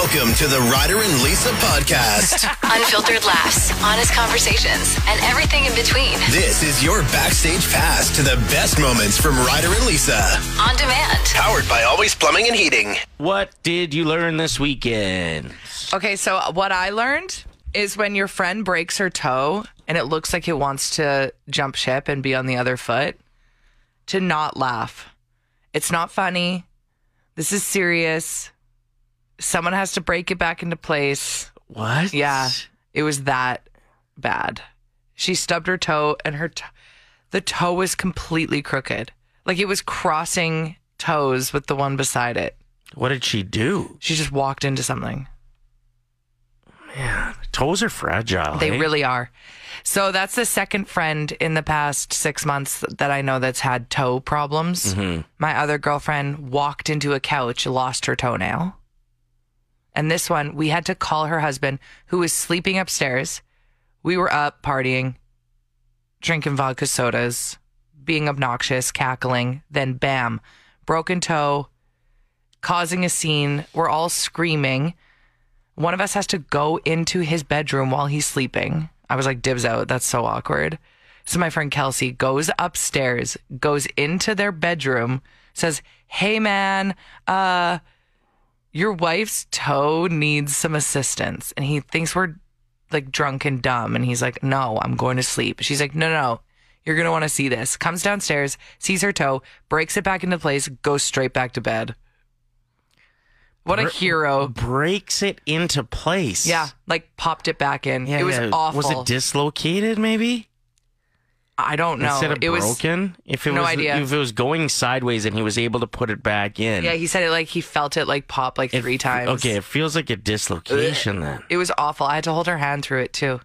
Welcome to the Ryder and Lisa podcast. Unfiltered laughs, honest conversations, and everything in between. This is your backstage pass to the best moments from Ryder and Lisa. On demand. Powered by Always Plumbing and Heating. What did you learn this weekend? Okay, so what I learned is when your friend breaks her toe and it looks like it wants to jump ship and be on the other foot, to not laugh. It's not funny. This is serious. Someone has to break it back into place. What? Yeah, it was that bad. She stubbed her toe and the toe was completely crooked. Like it was crossing toes with the one beside it. What did she do? She just walked into something. Man, toes are fragile. They really are. So that's the second friend in the past 6 months that I know that's had toe problems. Mm-hmm. My other girlfriend walked into a couch, lost her toenail. And this one, we had to call her husband, who was sleeping upstairs. We were up partying, drinking vodka sodas, being obnoxious, cackling. Then bam, broken toe, causing a scene. We're all screaming. One of us has to go into his bedroom while he's sleeping. I was like, dibs out. That's so awkward. So my friend Kelsey goes upstairs, goes into their bedroom, says, hey, man, your wife's toe needs some assistance. And he thinks we're like drunk and dumb. And he's like, no, I'm going to sleep. She's like, no, you're going to want to see this. Comes downstairs, sees her toe, breaks it back into place, goes straight back to bed. What a hero. Breaks it into place. Yeah, like popped it back in. Yeah, it was awful. Was it dislocated maybe? I don't know. Instead of broken? If it was going sideways and he was able to put it back in. Yeah, he said it like he felt it like pop like 3 times. Okay, it feels like a dislocation then. It was awful. I had to hold her hand through it too.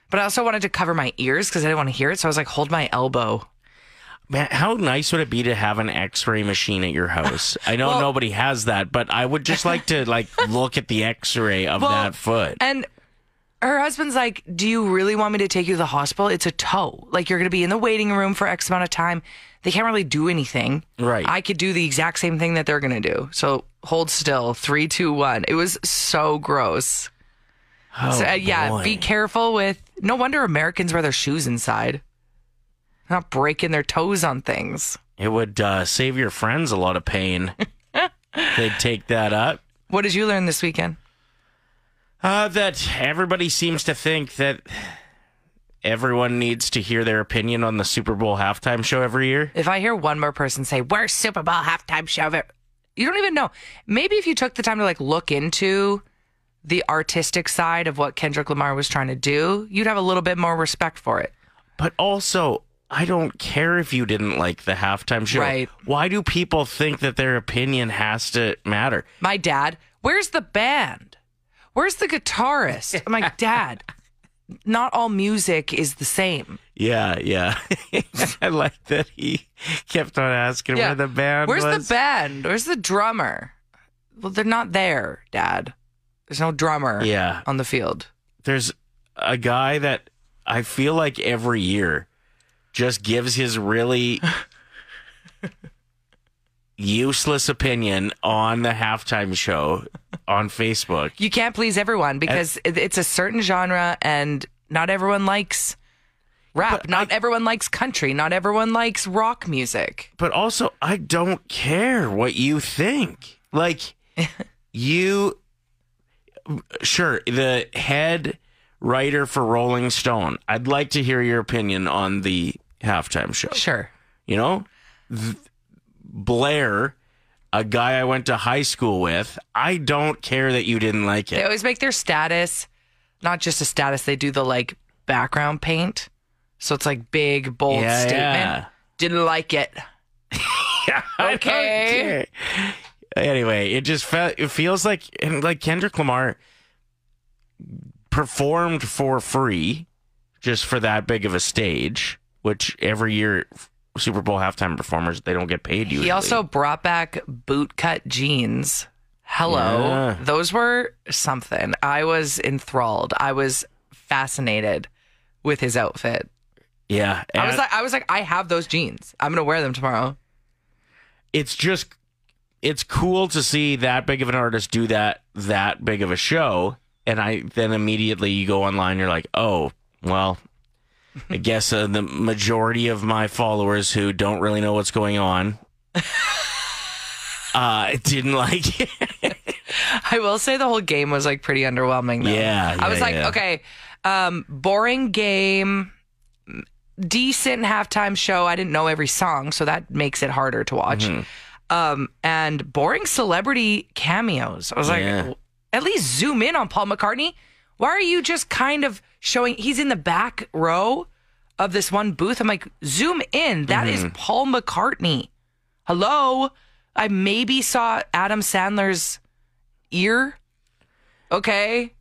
But I also wanted to cover my ears because I didn't want to hear it. So I was like, hold my elbow. Man, how nice would it be to have an x-ray machine at your house? I know nobody has that, but I would just like to look at the x-ray of that foot. And her husband's like, do you really want me to take you to the hospital? It's a toe. Like, you're going to be in the waiting room for X amount of time. They can't really do anything. Right. I could do the exact same thing that they're going to do. So hold still. 3, 2, 1. It was so gross. Oh, so, yeah, boy. be careful with... No wonder Americans wear their shoes inside. Not breaking their toes on things. It would save your friends a lot of pain. They'd take that up. What did you learn this weekend? That everybody seems to think that everyone needs to hear their opinion on the Super Bowl halftime show every year. If I hear one more person say, worst Super Bowl halftime show ever, you don't even know. Maybe if you took the time to look into the artistic side of what Kendrick Lamar was trying to do, you'd have a little bit more respect for it. But also, I don't care if you didn't like the halftime show. Right. Why do people think that their opinion has to matter? My dad, where's the band? Where's the guitarist? I'm like, Dad, not all music is the same. Yeah. I like that he kept on asking where the band was. Where's the band? Where's the drummer? Well, they're not there, Dad. There's no drummer on the field. There's a guy that I feel like every year just gives his really useless opinion on the halftime show on Facebook. You can't please everyone because it's a certain genre and not everyone likes rap. Not everyone likes country. Not everyone likes rock music. But also, I don't care what you think. Sure, the head writer for Rolling Stone, I'd like to hear your opinion on the halftime show. Sure. You know? Blair, a guy I went to high school with, I don't care that you didn't like it. They always make their status, not just a status, they do the background paint. So it's big, bold statement. Yeah. Didn't like it. Yeah, okay. Anyway, it feels like Kendrick Lamar performed for free just for that big of a stage, which every year Super Bowl halftime performers, they don't get paid usually. He also brought back bootcut jeans. Hello. Yeah. Those were something. I was enthralled. I was fascinated with his outfit. Yeah. I was like, I have those jeans. I'm going to wear them tomorrow. It's just it's cool to see that big of an artist do that big of a show. And then immediately you go online, you're like, oh, well, I guess the majority of my followers who don't really know what's going on didn't like it. I will say the whole game was like pretty underwhelming, though. Yeah, I was like, okay, boring game, decent halftime show. I didn't know every song, so that makes it harder to watch. And boring celebrity cameos. I was like, at least zoom in on Paul McCartney. Why are you just kind of showing? He's in the back row of this one booth. I'm like, zoom in. That is Paul McCartney. Hello? I maybe saw Adam Sandler's ear. Okay.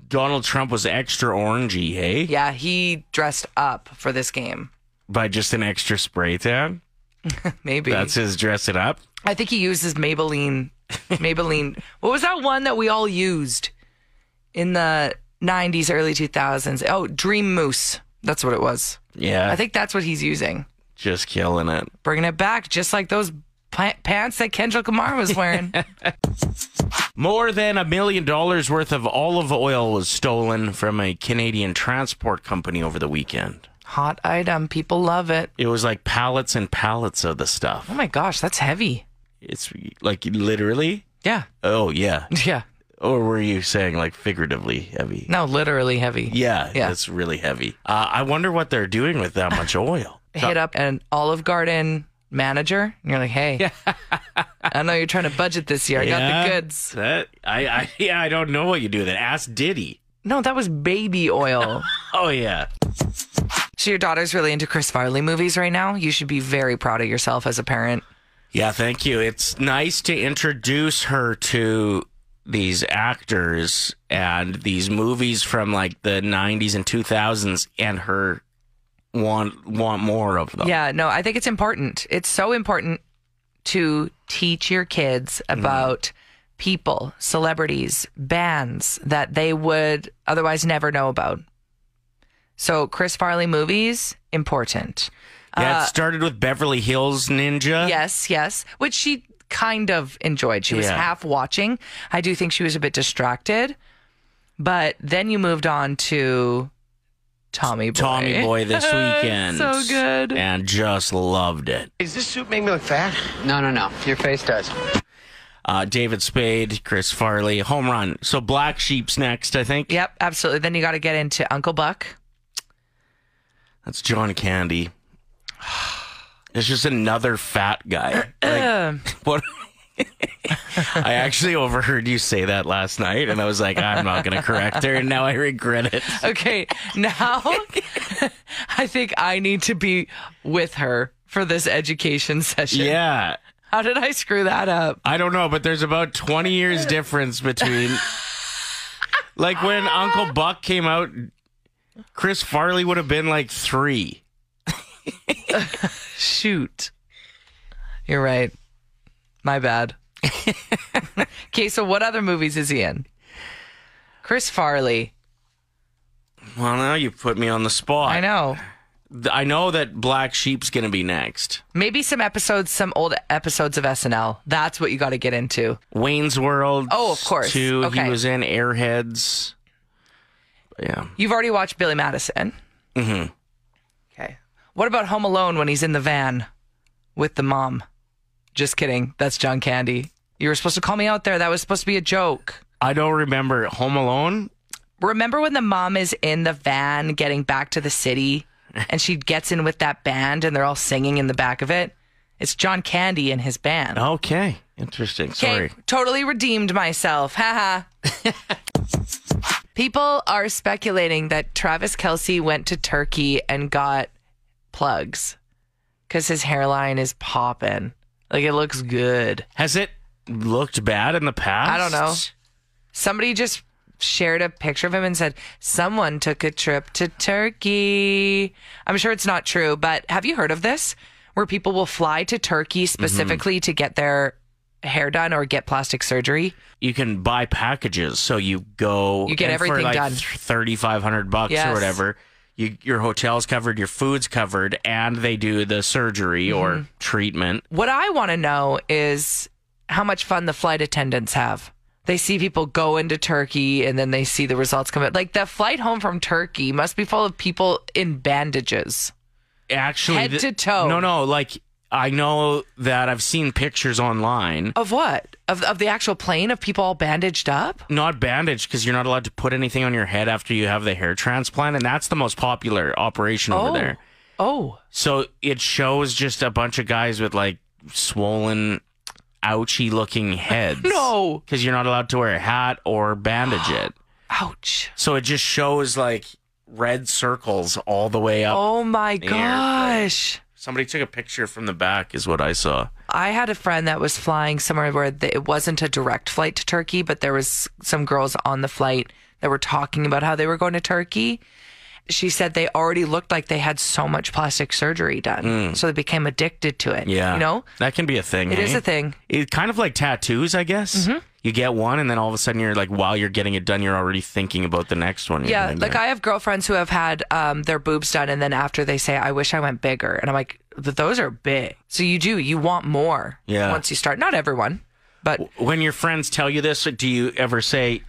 Donald Trump was extra orangey, hey? Yeah, he dressed up for this game. By just an extra spray tan? Maybe. That's his dressing up? I think he used his Maybelline. What was that one that we all used in the 90s, early 2000s? Oh, Dream Mousse. That's what it was. Yeah. I think that's what he's using. Just killing it. Bringing it back, just like those pants that Kendrick Lamar was wearing. More than $1 million worth of olive oil was stolen from a Canadian transport company over the weekend. Hot item. People love it. It was like pallets and pallets of the stuff. Oh my gosh, that's heavy. It's like literally? Yeah. Oh, yeah. Yeah. Or were you saying like figuratively heavy? No, literally heavy. Yeah, it's really heavy. I wonder what they're doing with that much oil. Hit up an Olive Garden manager, and you're like, hey, I know you're trying to budget this year. I got the goods. I don't know what you do with it. Ask Diddy. No, that was baby oil. Oh, yeah. So your daughter's really into Chris Farley movies right now. You should be very proud of yourself as a parent. Yeah, thank you. It's nice to introduce her to these actors and these movies from like the 90s and 2000s and her want more of them. Yeah, no, I think it's important. It's so important to teach your kids about people, celebrities, bands that they would otherwise never know about. So Chris Farley movies, important. Yeah, it started with Beverly Hills Ninja. Yes, which she kind of enjoyed. She was half watching. I do think she was a bit distracted. But then you moved on to Tommy Boy this weekend. So good. And just loved it. Does this suit make me look fat? No. Your face does. David Spade, Chris Farley, home run. So Black Sheep's next, I think. Yep, absolutely. Then you got to get into Uncle Buck. That's John Candy. It's just another fat guy. Like, what? I actually overheard you say that last night, and I was like, I'm not going to correct her, and now I regret it. Okay, now I think I need to be with her for this education session. Yeah. How did I screw that up? I don't know, but there's about 20 years difference between... Like, when Uncle Buck came out, Chris Farley would have been like 3. Shoot. You're right. My bad. Okay, so what other movies is he in? Chris Farley. Well, now you put me on the spot. I know. I know that Black Sheep's going to be next. Maybe some old episodes of SNL. That's what you got to get into. Wayne's World. Oh, of course. Too. Okay. He was in Airheads. Yeah. You've already watched Billy Madison. Mm-hmm. Okay. What about Home Alone when he's in the van with the mom? Just kidding. That's John Candy. You were supposed to call me out there. That was supposed to be a joke. I don't remember. Home Alone? Remember when the mom is in the van getting back to the city and she gets in with that band and they're all singing in the back of it? It's John Candy and his band. Okay. Interesting. Sorry. Okay, totally redeemed myself. Haha. People are speculating that Travis Kelce went to Turkey and got plugs because his hairline is popping. Like, it looks good. Has it looked bad in the past? I don't know. Somebody just shared a picture of him and said, someone took a trip to Turkey. I'm sure it's not true, but have you heard of this? Where people will fly to Turkey specifically to get their hair done or get plastic surgery? You can buy packages. So you go... You get everything for like done. $3,500 or whatever. Your hotel's covered, your food's covered, and they do the surgery or treatment. What I want to know is how much fun the flight attendants have. They see people go into Turkey and then they see the results come out. Like the flight home from Turkey must be full of people in bandages. Actually, head to toe. No. Like, I know that I've seen pictures online. Of what? Of the actual plane, of people all bandaged up? Not bandaged, because you're not allowed to put anything on your head after you have the hair transplant. And that's the most popular operation over there. Oh. So it shows just a bunch of guys with like swollen, ouchy looking heads. No. Because you're not allowed to wear a hat or bandage it. Ouch. So it just shows like red circles all the way up. Oh my gosh. Somebody took a picture from the back is what I saw. I had a friend that was flying somewhere where it wasn't a direct flight to Turkey, but there was some girls on the flight that were talking about how they were going to Turkey. She said they already looked like they had so much plastic surgery done. So they became addicted to it. Yeah. You know? That can be a thing. It is a thing. It's kind of like tattoos, I guess. Mm-hmm. You get one, and then all of a sudden you're like, while you're getting it done, you're already thinking about the next one. Yeah. Like I have girlfriends who have had their boobs done, and then after they say, I wish I went bigger. And I'm like, but those are big. So you want more once you start. Not everyone, but. When your friends tell you this, do you ever say,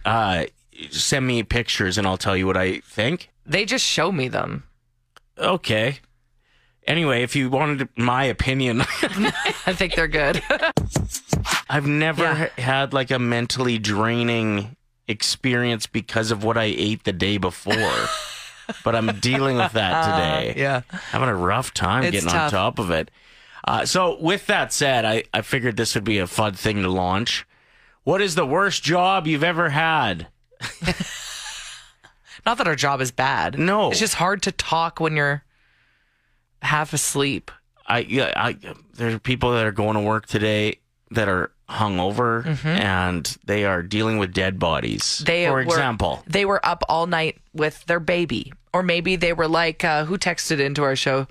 send me pictures and I'll tell you what I think? They just show me them. Okay. Anyway, if you wanted my opinion. I think they're good. I've never had like a mentally draining experience because of what I ate the day before. But I'm dealing with that today. Yeah. Having a rough time getting tough. on top of it. So with that said, I figured this would be a fun thing to launch. What is the worst job you've ever had? Not that our job is bad. No. It's just hard to talk when you're half asleep. There are people that are going to work today that are hungover and they are dealing with dead bodies. For example, they were up all night with their baby. Or maybe they were like, who texted into our show?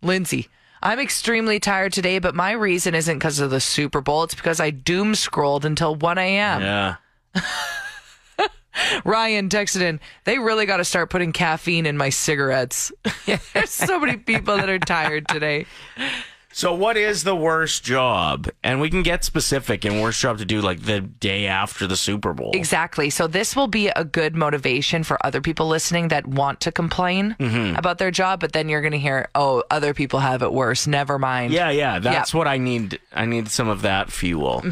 Lindsay. I'm extremely tired today, but my reason isn't because of the Super Bowl. It's because I doom scrolled until 1 a.m. Yeah. Ryan texted in, they really got to start putting caffeine in my cigarettes. There's so many people that are tired today. So what is the worst job? And we can get specific, and worst job to do like the day after the Super Bowl. Exactly. So this will be a good motivation for other people listening that want to complain about their job, but then you're going to hear, oh, other people have it worse. Never mind. Yeah. That's what I need. I need some of that fuel.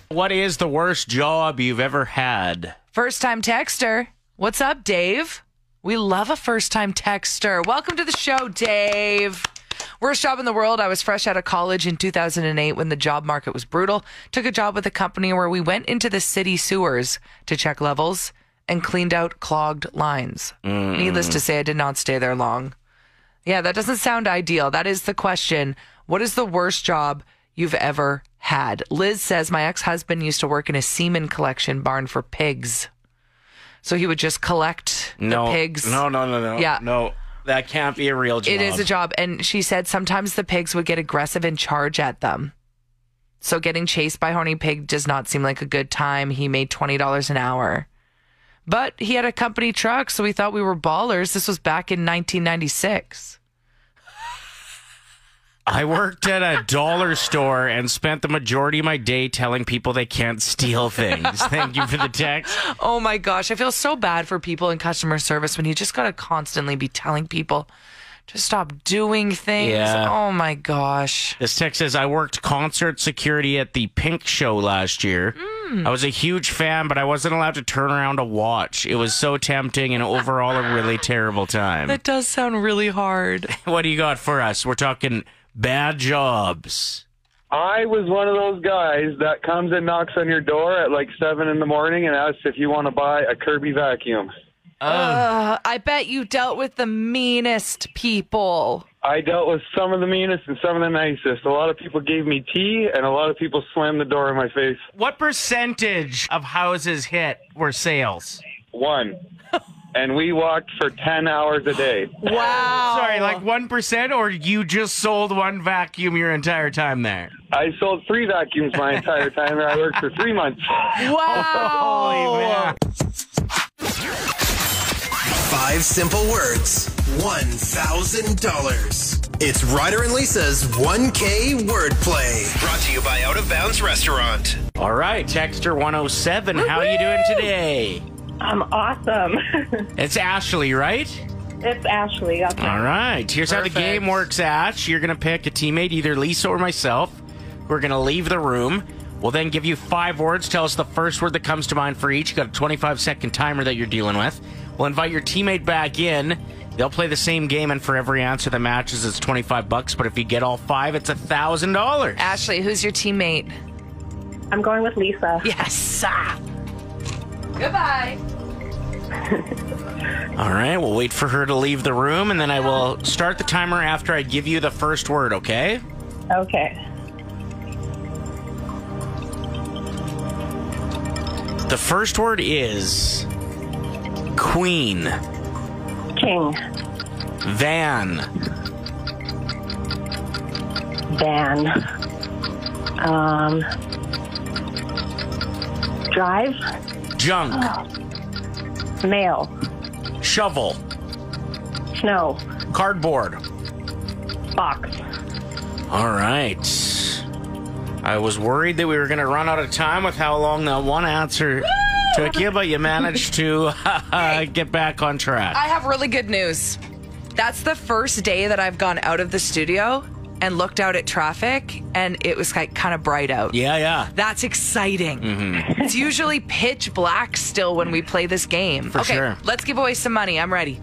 What is the worst job you've ever had? First-time texter. What's up, Dave? We love a first-time texter. Welcome to the show, Dave. Worst job in the world. I was fresh out of college in 2008 when the job market was brutal. Took a job with a company where we went into the city sewers to check levels and cleaned out clogged lines. Needless to say, I did not stay there long. Yeah, that doesn't sound ideal. That is the question. What is the worst job you've ever had? Liz says, my ex-husband used to work in a semen collection barn for pigs. So he would just collect the pigs. No. Yeah. No, that can't be a real job. It is a job. And she said sometimes the pigs would get aggressive and charge at them. So getting chased by a horny pig does not seem like a good time. He made $20 an hour. But he had a company truck, so we thought we were ballers. This was back in 1996. I worked at a dollar store and spent the majority of my day telling people they can't steal things. Thank you for the text. Oh my gosh. I feel so bad for people in customer service when you just got to constantly be telling people to stop doing things. Yeah. Oh my gosh. This text says, I worked concert security at the Pink Show last year. I was a huge fan, but I wasn't allowed to turn around to watch. It was so tempting and overall a really terrible time. That does sound really hard. What do you got for us? We're talking bad jobs. I was one of those guys that comes and knocks on your door at like 7 in the morning and asks if you want to buy a Kirby vacuum. I bet you dealt with the meanest people. I dealt with some of the meanest and some of the nicest. A lot of people gave me tea, and a lot of people slammed the door in my face. What percentage of houses hit were sales? 1. And we walked for 10 hours a day. Wow. Sorry, like 1%, or you just sold one vacuum your entire time there? I sold 3 vacuums my entire time there. I worked for 3 months. Wow. Holy man. 5 simple words, $1,000. It's Ryder and Lisa's 1K wordplay. Brought to you by Out of Bounds Restaurant. All right, Texter 107, how are you doing today? I'm awesome. It's Ashley, right? It's Ashley. That's All right, here's how the game works, Ash. You're going to pick a teammate, either Lisa or myself. We're going to leave the room. We'll then give you 5 words. Tell us the first word that comes to mind for each. You got a 25-second timer that you're dealing with. We'll invite your teammate back in. They'll play the same game, and for every answer that matches, it's $25. But if you get all 5, it's $1,000. Ashley, who's your teammate? I'm going with Lisa. Yes. Goodbye. All right, we'll wait for her to leave the room, and then I will start the timer after I give you the first word, okay? Okay. The first word is queen, King. van, Van. Drive. junk, Mail. shovel, Snow. cardboard. Box. All right. I was worried that we were going to run out of time with how long that one answer took you, but you managed to get back on track. I have really good news. That's the first day that I've gone out of the studio and looked out at traffic, and it was like kind of bright out. Yeah. That's exciting. It's usually pitch black still when we play this game. For sure. Let's give away some money. I'm ready.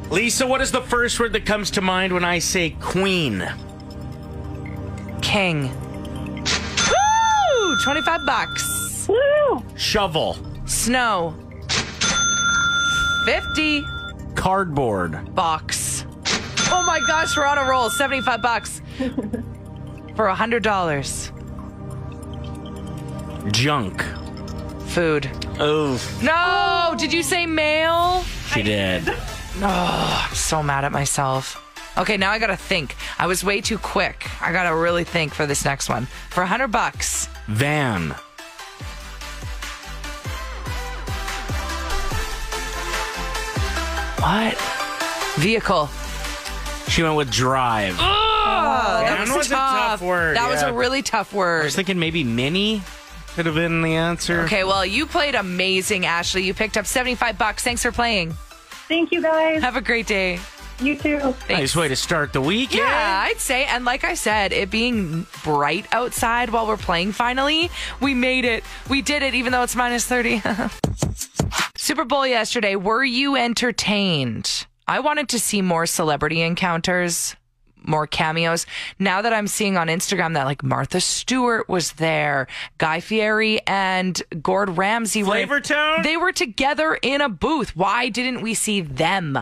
Lisa, what is the first word that comes to mind when I say queen? King. Woo! $25. Woo! Shovel, Snow. 50. cardboard, Box. Oh my gosh, we're on a roll. $75 for $100. junk. Food. Oh, No! Did you say mail? she did. Oh, I'm so mad at myself. Okay, now I gotta think. I was way too quick. I gotta really think for this next one. For $100. Van, What? Vehicle. she went with drive. Oh, that Van was a tough word, That was yeah. a really tough I word. was thinking maybe mini could have been the answer. Okay, well, you played amazing, Ashley. You picked up $75. Thanks for playing. Thank you, guys. Have a great day. You too. Nice way to start the weekend. Yeah, I'd say. And like I said, it being bright outside while we're playing finally, we made it. We did it, even though it's minus 30. Super Bowl yesterday. Were you entertained? I wanted to see more celebrity encounters, more cameos. Now that I'm seeing on Instagram that like Martha Stewart was there, Guy Fieri and Gord Ramsay Flavortown? they were together in a booth. Why didn't we see them?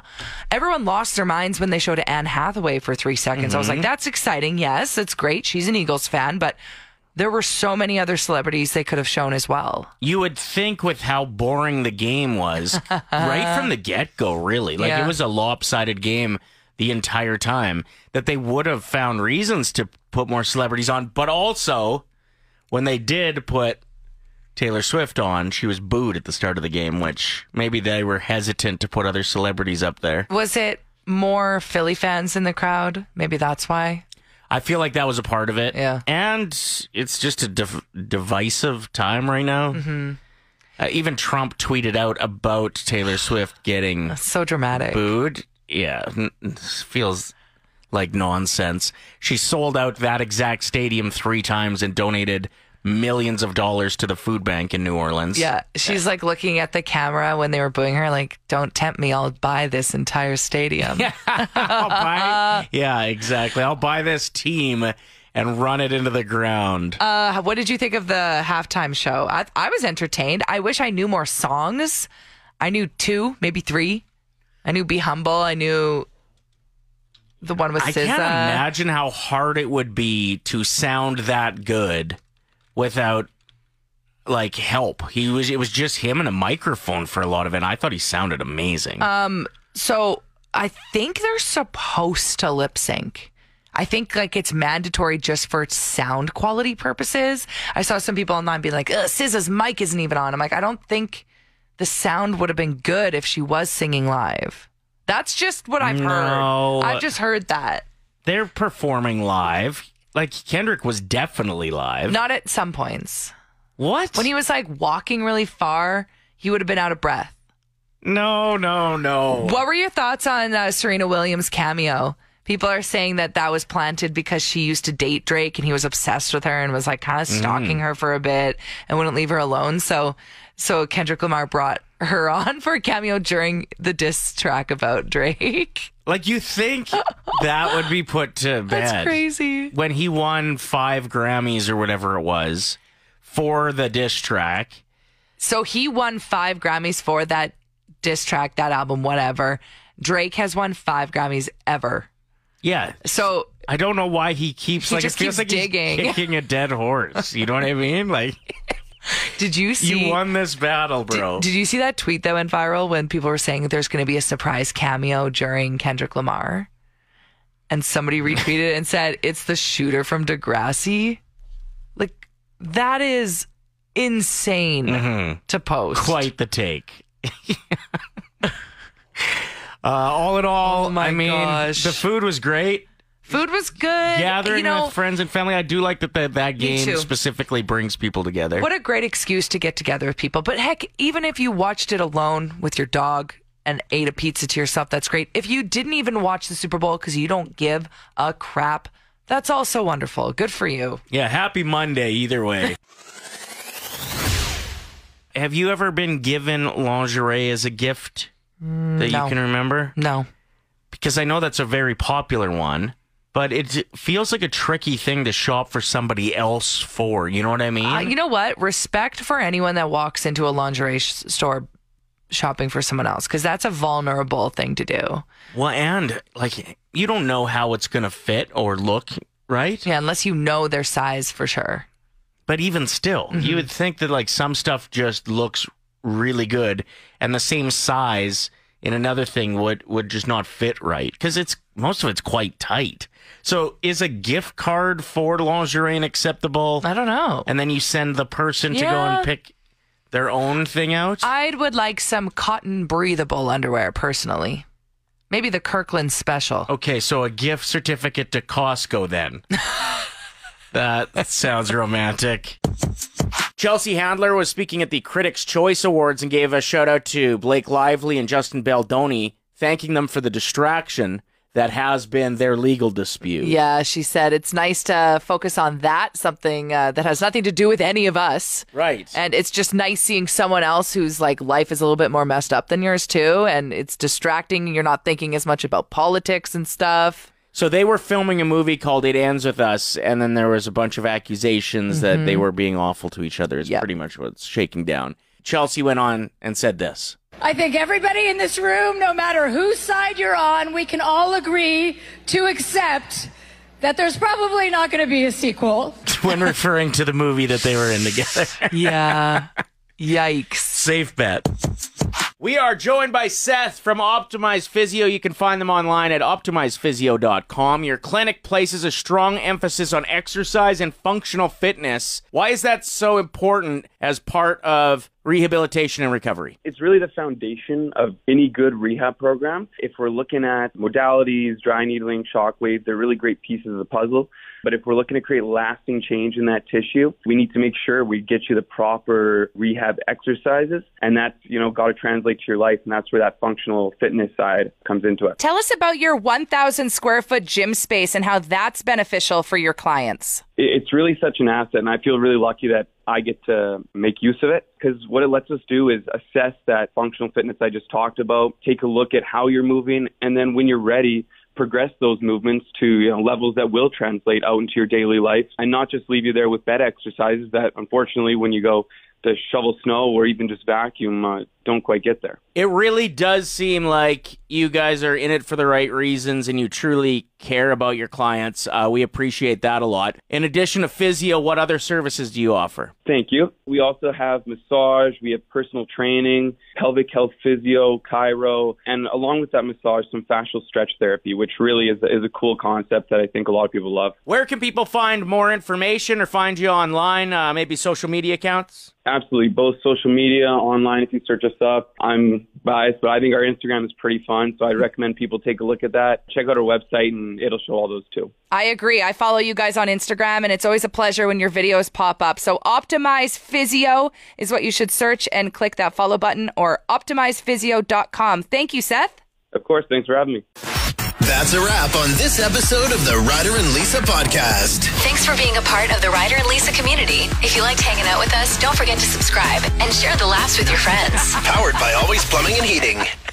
Everyone lost their minds when they showed Anne Hathaway for 3 seconds. I was like, that's exciting. Yes, it's great. She's an Eagles fan, but there were so many other celebrities they could have shown as well. You would think with how boring the game was, right from the get-go, really. Like, Yeah. it was a lopsided game the entire time, that they would have found reasons to put more celebrities on. But also, when they did put Taylor Swift on, she was booed at the start of the game, which maybe they were hesitant to put other celebrities up there. Was it more Philly fans in the crowd? Maybe that's why. I feel like that was a part of it. Yeah. And it's just a divisive time right now. Even Trump tweeted out about Taylor Swift getting So dramatic. booed. Yeah, feels like nonsense. She sold out that exact stadium 3 times and donated millions of dollars to the food bank in New Orleans. Yeah, she's like looking at the camera when they were booing her, like, don't tempt me, I'll buy this entire stadium. Yeah, exactly. I'll buy this team and run it into the ground. What did you think of the halftime show? I was entertained. I wish I knew more songs. I knew 2, maybe 3. I knew Be Humble. I knew the one with I SZA. can't imagine how hard it would be to sound that good without like help. It was just him and a microphone for a lot of it. And I thought he sounded amazing. So I think they're supposed to lip sync. I think like it's mandatory just for sound quality purposes. I saw some people online being like, SZA's mic isn't even on. I'm like, I don't think the sound would have been good if she was singing live. That's just what I've heard. I've just heard that. They're performing live. Like, Kendrick was definitely live. Not at some points. What? When he was like walking really far, he would have been out of breath. No. What were your thoughts on Serena Williams' cameo? People are saying that was planted because she used to date Drake and he was obsessed with her and was like kind of stalking her for a bit and wouldn't leave her alone. So Kendrick Lamar brought her on for a cameo during the diss track about Drake. Like, you think that would be put to bed. That's crazy. When he won 5 Grammys or whatever it was for the diss track. So he won 5 Grammys for that diss track, that album, whatever. Drake has won 5 Grammys ever. Yeah. So I don't know why he keeps, like, it feels like digging. he's kicking a dead horse. You know what I mean? Like, did you see? You won this battle, bro. Did you see that tweet that went viral when people were saying that there's going to be a surprise cameo during Kendrick Lamar? And somebody retweeted it and said, it's the shooter from Degrassi. Like, that is insane to post. Quite the take. All in all, gosh. The food was great. Food was good. Gathering with friends and family. I do like that game specifically brings people together. What a great excuse to get together with people. But heck, even if you watched it alone with your dog and ate a pizza to yourself, that's great. If you didn't even watch the Super Bowl because you don't give a crap, that's also wonderful. Good for you. Yeah, happy Monday either way. Have you ever been given lingerie as a gift that you can remember? No. Because I know that's a very popular one, but it feels like a tricky thing to shop for somebody else for. You know what I mean? You know what? Respect for anyone that walks into a lingerie store shopping for someone else, because that's a vulnerable thing to do. Well, and like, you don't know how it's going to fit or look, right? Yeah, unless you know their size for sure. But even still, you would think that like some stuff just looks really good and the same size in another thing would just not fit right, because most of it's quite tight. So is a gift card for lingerie acceptable? I don't know. And then you send the person to go and pick their own thing out? I would like some cotton breathable underwear personally. Maybe the Kirkland special. Okay, so a gift certificate to Costco then. That sounds romantic. Chelsea Handler was speaking at the Critics' Choice Awards and gave a shout out to Blake Lively and Justin Baldoni, thanking them for the distraction that has been their legal dispute. Yeah, she said it's nice to focus on that, something that has nothing to do with any of us. Right. And it's just nice seeing someone else whose like life is a little bit more messed up than yours too, and it's distracting. You're not thinking as much about politics and stuff. So they were filming a movie called It Ends With Us, and then there was a bunch of accusations that they were being awful to each other is pretty much what's shaking down. Chelsea went on and said this. I think everybody in this room, no matter whose side you're on, we can all agree to accept that there's probably not going to be a sequel. When referring to the movie that they were in together. Yeah. Yikes. Safe bet. We are joined by Seth from Optimize Physio. You can find them online at optimizephysio.com. Your clinic places a strong emphasis on exercise and functional fitness. Why is that so important as part of rehabilitation and recovery? It's really the foundation of any good rehab program. If we're looking at modalities, dry needling, shockwave, they're really great pieces of the puzzle. But if we're looking to create lasting change in that tissue, we need to make sure we get you the proper rehab exercises. And that's, got to translate to your life. And that's where that functional fitness side comes into it. Tell us about your 1,000 square foot gym space and how that's beneficial for your clients. It's really such an asset. And I feel really lucky that I get to make use of it, because what it lets us do is assess that functional fitness I just talked about, take a look at how you're moving, and then when you're ready, progress those movements to levels that will translate out into your daily life, and not just leave you there with bed exercises that, unfortunately, when you go to shovel snow or even just vacuum, don't quite get there. It really does seem like you guys are in it for the right reasons and you truly care about your clients. We appreciate that a lot. In addition to physio, what other services do you offer? Thank you. We also have massage, we have personal training, pelvic health physio, chiro, and along with that massage, some fascial stretch therapy, which really is a cool concept that I think a lot of people love. Where can people find more information or find you online, maybe social media accounts? Absolutely. Both social media, online, if you search us Melissa. I'm biased, but I think our Instagram is pretty fun, so I'd recommend people take a look at that. Check out our website, and it'll show all those too. I agree. I follow you guys on Instagram, and it's always a pleasure when your videos pop up. So Optimize Physio is what you should search and click that follow button, or optimizephysio.com. Thank you, Seth. Of course. Thanks for having me. That's a wrap on this episode of the Ryder and Lisa podcast. Thanks for being a part of the Ryder and Lisa community. If you liked hanging out with us, don't forget to subscribe and share the laughs with your friends. Powered by Always Plumbing and Heating.